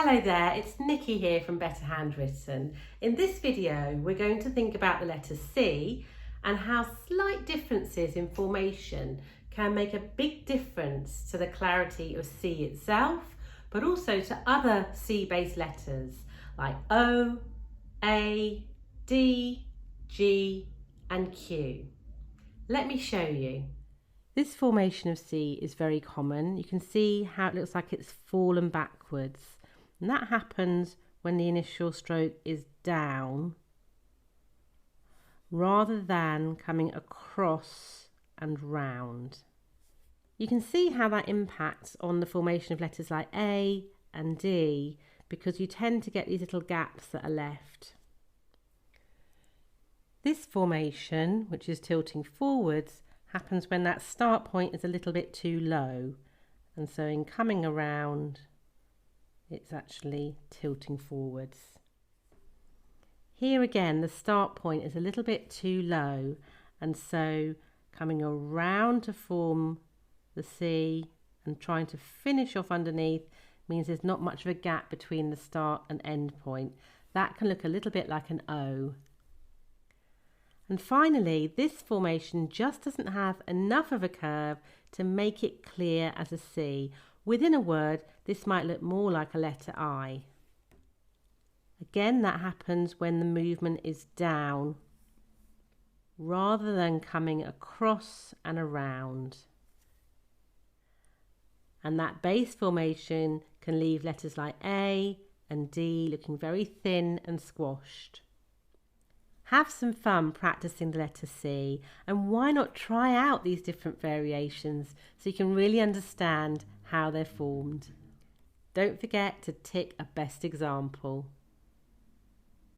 Hello there, it's Nicky here from Better Handwritten. In this video we're going to think about the letter C and how slight differences in formation can make a big difference to the clarity of C itself, but also to other C-based letters like O, A, D, G and Q. Let me show you. This formation of C is very common. You can see how it looks like it's fallen backwards. And that happens when the initial stroke is down rather than coming across and round. You can see how that impacts on the formation of letters like A and D because you tend to get these little gaps that are left. This formation, which is tilting forwards, happens when that start point is a little bit too low, and so in coming around it's actually tilting forwards. Here again the start point is a little bit too low, and so coming around to form the C and trying to finish off underneath means there's not much of a gap between the start and end point. That can look a little bit like an O. And finally, this formation just doesn't have enough of a curve to make it clear as a C. Within a word, this might look more like a letter I. Again, that happens when the movement is down rather than coming across and around. And that base formation can leave letters like A and D looking very thin and squashed. Have some fun practicing the letter C, and why not try out these different variations so you can really understand how they're formed. Don't forget to tick a best example.